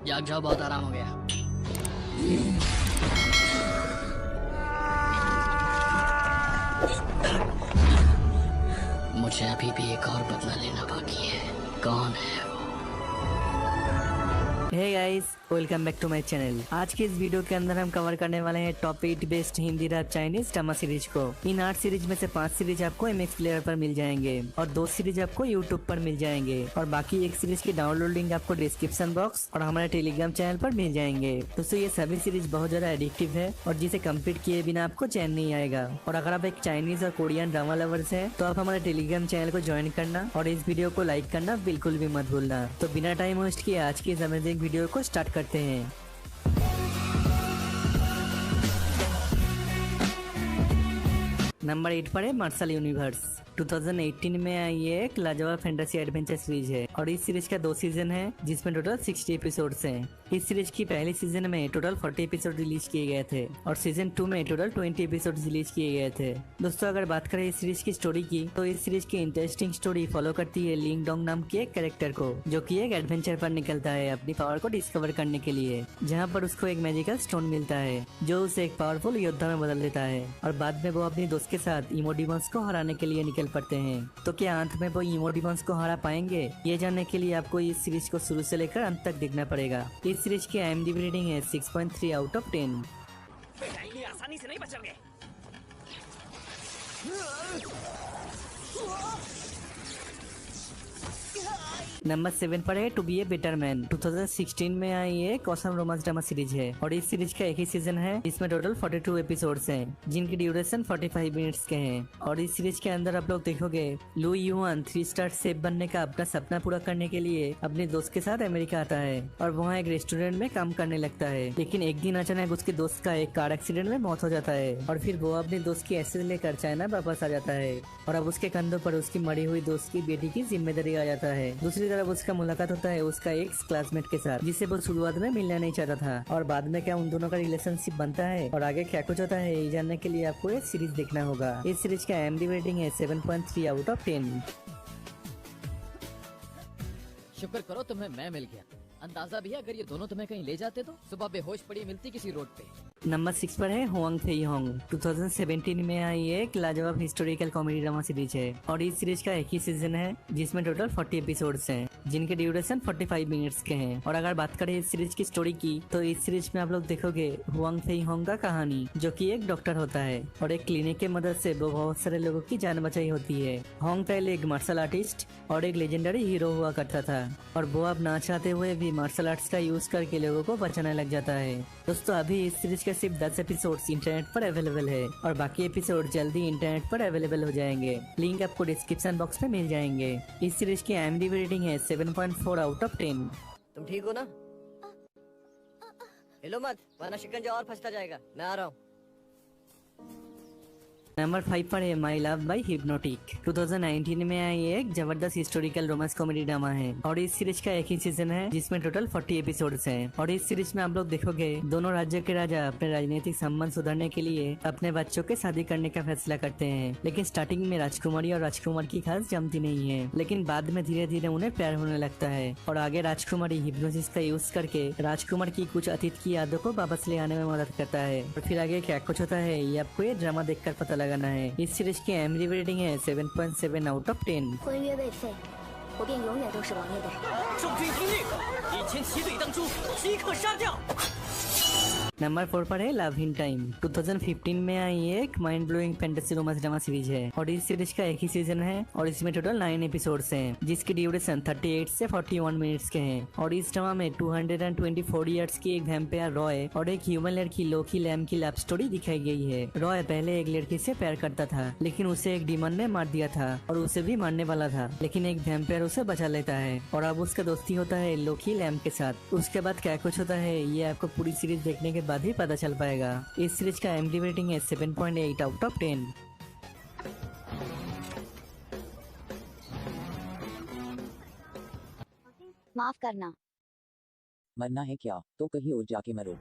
जाग जाओ, बहुत आराम हो गया। मुझे अभी भी एक और बदला लेना बाकी है। कौन है वो? Hey guys, welcome back to my channel. आज के इस वीडियो के अंदर हम कवर करने वाले हैं top 8 best Hindi rap Chinese drama series को। इन 8 सीरीज में से 5 सीरीज आपको MX प्लेयर पर मिल जाएंगे और 2 सीरीज आपको यूट्यूब पर मिल जाएंगे और बाकी एक सीरीज की डाउनलोड लिंक आपको डिस्क्रिप्शन बॉक्स और हमारे टेलीग्राम चैनल पर मिल जाएंगे। दोस्तों ये सभी सीरीज बहुत ज्यादा एडिक्टिव है और जिसे कंप्लीट किए बिना आपको चैन नहीं आएगा। और अगर आप एक चाइनीज और कोरियन ड्रामा लवर्स हैं तो आप हमारे टेलीग्राम चैनल को ज्वाइन करना और इस वीडियो को लाइक करना बिल्कुल भी मत भूलना। तो बिना टाइम वेस्ट किए आज की इस अमेजिंग वीडियो को स्टार्ट करते हैं। नंबर 8 पर है मार्शल यूनिवर्स। 2018 में आई ये एक लाजवाब फैंटेसी एडवेंचर सीरीज है और इस सीरीज का 2 सीजन है जिसमें टोटल 60 एपिसोड्स हैं। इस सीरीज की पहली सीजन में टोटल 40 एपिसोड रिलीज किए गए थे और सीजन 2 में टोटल 20 एपिसोड रिलीज किए गए थे। दोस्तों अगर बात करें इस सीरीज की स्टोरी की तो इस सीरीज की इंटरेस्टिंग स्टोरी फॉलो करती है लिंग डोंग नाम के एक कैरेक्टर को, जो कि एक एडवेंचर पर निकलता है अपनी पावर को डिस्कवर करने के लिए, जहाँ पर उसको एक मैजिकल स्टोन मिलता है जो उसे एक पावरफुल योद्धा में बदल देता है और बाद में वो अपनी दोस्त के साथ इमो डिमॉन्स को हराने के लिए निकल पड़ते हैं। तो क्या अंत में वो इमो डिमॉन्स को हरा पाएंगे? ये जानने के लिए आपको इस सीरीज को शुरू से लेकर अंत तक देखना पड़ेगा। इस सीरीज की IMDb रेटिंग है 6.3 आउट ऑफ 10। आसानी से नहीं बचोगे। नंबर 7 पर है to be a better man. 2016 में आई एक ऑसम रोमांस ड्रामा सीरीज है और इस सीरीज का एक ही सीजन है जिसमें टोटल 42 एपिसोड्स हैं जिनकी ड्यूरेशन 45 मिनट्स के हैं। और इस सीरीज के अंदर आप लोग देखोगे लू यूआन 3 स्टार शेफ बनने का अपना सपना पूरा करने के लिए अपने दोस्त के साथ अमेरिका आता है और वहाँ एक रेस्टोरेंट में काम करने लगता है। लेकिन एक दिन अचानक उसके दोस्त का एक कार एक्सीडेंट में मौत हो जाता है और फिर वो अपने दोस्त की एसेज लेकर चाइना वापस आ जाता है और अब उसके कंधों पर उसकी मरी हुई दोस्त की बेटी की जिम्मेदारी आ जाता है। दूसरी तरफ उसका मुलाकात होता है उसका एक्स क्लासमेट के साथ जिससे वो शुरुआत में मिलना नहीं चाहता था और बाद में क्या उन दोनों का रिलेशनशिप बनता है और आगे क्या कुछ होता है ये जानने के लिए आपको ये सीरीज देखना होगा। इस सीरीज का IMDb रेटिंग है 7.3 आउट ऑफ 10। शुक्र करो तुम्हें मैं मिल गया। अंदाजा भी है अगर ये दोनों तुम्हें कहीं ले जाते तो सुबह बेहोश पड़ी मिलती किसी रोड पे। नंबर 6 पर है हुआंग फेई होंग। 2017 में आई एक लाजवाब हिस्टोरिकल कॉमेडी ड्रामा सीरीज है और इस सीरीज का एक ही सीजन है जिसमें टोटल 40 एपिसोड्स हैं जिनके ड्यूरेशन 45 मिनट्स के हैं। और अगर बात करें इस सीरीज की स्टोरी की तो इस सीरीज में आप लोग देखोगे हुआंग फेई होंग का कहानी, जो कि एक डॉक्टर होता है और एक क्लिनिक के मदद से वो बहुत सारे लोगों की जान बचाई होती है। होंग पहले एक मार्शल आर्टिस्ट और एक लेजेंडरी हीरो हुआ करता था और वो अब ना चाहते हुए भी मार्शल आर्ट्स का यूज करके लोगों को बचाने लग जाता है। दोस्तों अभी इस सीरीज के सिर्फ 10 एपिसोड्स इंटरनेट पर अवेलेबल है और बाकी एपिसोड जल्दी इंटरनेट पर अवेलेबल हो जाएंगे। लिंक आपको डिस्क्रिप्शन बॉक्स में मिल जाएंगे। इस सीरीज की IMDb रेटिंग है 7.4 आउट ऑफ 10। तुम ठीक हो ना? हिलो मत वरना शिकंजा और फंसता जाएगा। मैं आ रहा हूँ। नंबर 5 पर है माई लव बाई हिप्नोटिक। 2019 में आई एक जबरदस्त हिस्टोरिकल रोमांस कॉमेडी ड्रामा है और इस सीरीज का एक ही सीजन है जिसमें टोटल 40 एपिसोड्स हैं। और इस सीरीज में आप लोग देखोगे दोनों राज्यों के राजा अपने राजनीतिक संबंध सुधारने के लिए अपने बच्चों के शादी करने का फैसला करते हैं। लेकिन स्टार्टिंग में राजकुमारी और राजकुमार की खास जमती नहीं है, लेकिन बाद में धीरे धीरे उन्हें प्यार होने लगता है और आगे राजकुमारी हिप्नोसिस का यूज करके राजकुमार की कुछ अतीत की यादों को वापस ले आने में मदद करता है। और फिर आगे क्या कुछ होता है ये आपको ये ड्रामा देखकर पता लगाना है। इस सीरीज की IMDb रेटिंग है 7.7 आउट ऑफ 10। 婚约未遂，我便永远都是王爷的人。众军听令，一千骑匪当诛，即刻杀掉。 नंबर 4 पर है लव इन टाइम। 2015 में आई एक mind blowing fantasy romance drama series है और इस सीरीज का एक ही सीजन है और इसमें टोटल 9 एपिसोड्स हैं जिसकी ड्यूरेशन 38 से 41 मिनट्स के हैं। और इस ड्रामा में 224 इयर्स की एक वैम्पायर रॉय और एक ह्यूमन लड़की लोकी लैम की लव स्टोरी दिखाई गई है। रॉय पहले एक लड़की से प्यार करता था लेकिन उसे एक डीमन ने मार दिया था और उसे भी मारने वाला था, लेकिन एक वैम्पायर उसे बचा लेता है और अब उसका दोस्ती होता है लोकी लैम के साथ। उसके बाद क्या कुछ होता है ये आपको पूरी सीरीज देखने के बाद ही पता चल पाएगा। इस सीरीज का IMDb रेटिंग है 7.8 आउट ऑफ 10। माफ करना। मरना है क्या तो कहीं और जाके मरो।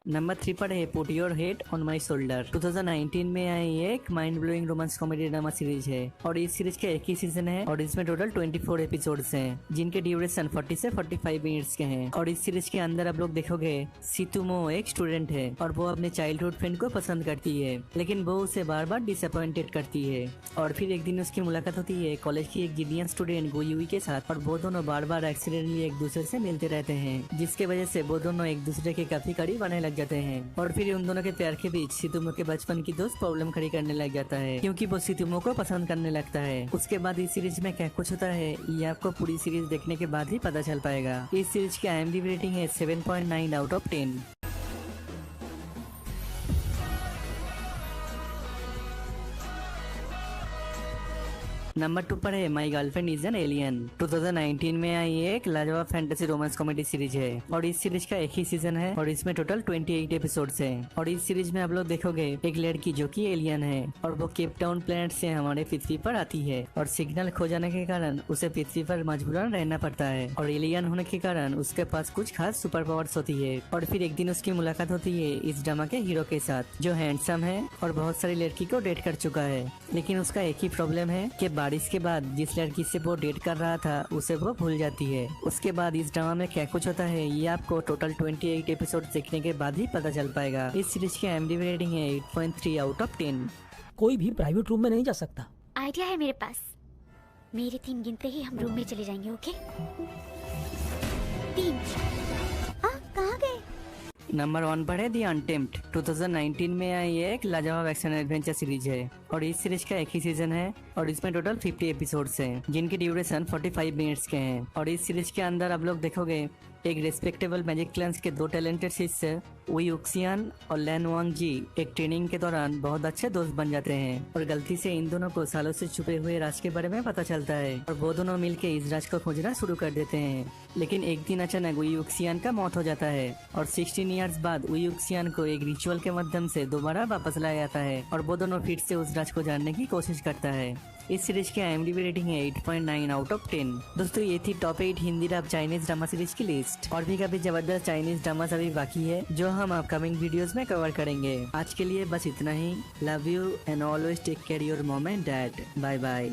नंबर 3 पर है put your head on my shoulder. 2019 में आई एक mind blowing romance comedy drama series है और इस सीरीज का एक ही सीजन है और इसमें टोटल 24 एपिसोड्स हैं जिनके ड्यूरेशन 40 से 45 मिनट्स के हैं। और इस सीरीज के अंदर आप लोग देखोगे सितुमो एक स्टूडेंट है और वो अपने चाइल्डहुड फ्रेंड को पसंद करती है, लेकिन वो उसे बार बार डिसअपॉइंटेड करती है। और फिर एक दिन उसकी मुलाकात होती है कॉलेज की एक जीनियस स्टूडेंट गुयुई के साथ और वो दोनों बार बार एक्सीडेंटली एक दूसरे से मिलते रहते हैं, जिसके वजह से वो दोनों एक दूसरे के काफी करीब आने लग जाते हैं। और फिर उन दोनों के प्यार के बीच सितुमो के बचपन की दोस्त प्रॉब्लम खड़ी करने लग जाता है क्योंकि वो सितुमो को पसंद करने लगता है। उसके बाद इस सीरीज में क्या कुछ होता है ये आपको पूरी सीरीज देखने के बाद ही पता चल पाएगा। इस सीरीज की IMDb रेटिंग है 7.9 आउट ऑफ 10। नंबर 2 पर है my girlfriend is an alien. 2019 में आई एक लाजवाब फैंटेसी रोमांस कॉमेडी सीरीज है और इस सीरीज का एक ही सीजन है और इसमें टोटल 28 एपिसोड्स हैं। और इस सीरीज में आप लोग देखोगे एक लड़की जो कि एलियन है और वो केप टाउन प्लेनेट से हमारे पृथ्वी पर आती है और सिग्नल खो जाने के कारण उसे पृथ्वी पर मजबूरन रहना पड़ता है और एलियन होने के कारण उसके पास कुछ खास सुपर पावर्स होती है। और फिर एक दिन उसकी मुलाकात होती है इस ड्रामा के हीरो के साथ जो हैंडसम है और बहुत सारी लड़की को डेट कर चुका है, लेकिन उसका एक ही प्रॉब्लम है कि बारिश के बाद जिस लड़की से वो डेट कर रहा था उसे वो भूल जाती है। उसके बाद इस ड्रामा में क्या कुछ होता है ये आपको टोटल 28 एपिसोड देखने के बाद ही पता चल पाएगा। इस सीरीज की IMDb रेटिंग है 8.3 आउट ऑफ 10। कोई भी प्राइवेट रूम में नहीं जा सकता। आइडिया है मेरे पास। मेरे 3 गिनते ही हम रूम में चले जाएंगे। ओके 3। कहाँ गए? नंबर 1 पर है दी अनटेम्प्ट। 2019 में आई एक लाजवाब एक्शन एडवेंचर सीरीज है और इस सीरीज का एक ही सीजन है और इसमें टोटल 50 एपिसोड्स हैं जिनकी ड्यूरेशन 45 मिनट्स के हैं। और इस सीरीज के अंदर आप लोग देखोगे एक रेस्पेक्टेबल मैजिक क्लास के 2 टैलेंटेड शिष्य वुई उक्सियान और लैन वांग जी एक ट्रेनिंग के दौरान बहुत अच्छे दोस्त बन जाते हैं और गलती से इन दोनों को सालों से छुपे हुए राज के बारे में पता चलता है और वो दोनों मिलके इस राज को खोजना शुरू कर देते हैं। लेकिन एक दिन अचानक वुई उक्सियान का मौत हो जाता है और 16 इयर्स बाद वुई उक्सियान को एक रिचुअल के माध्यम से दोबारा वापस लाया जाता है और वो दोनों फिर से उस राज को जानने की कोशिश करता है। इस सीरीज की IMDb रेटिंग है 8.9 आउट ऑफ 10। दोस्तों ये थी top 8 Hindi rap Chinese drama series की लिस्ट और भी काफी जबरदस्त चाइनीज ड्रामा अभी बाकी है जो हम अपकमिंग वीडियोस में कवर करेंगे। आज के लिए बस इतना ही। Love you and always take care your mom and dad. Bye bye.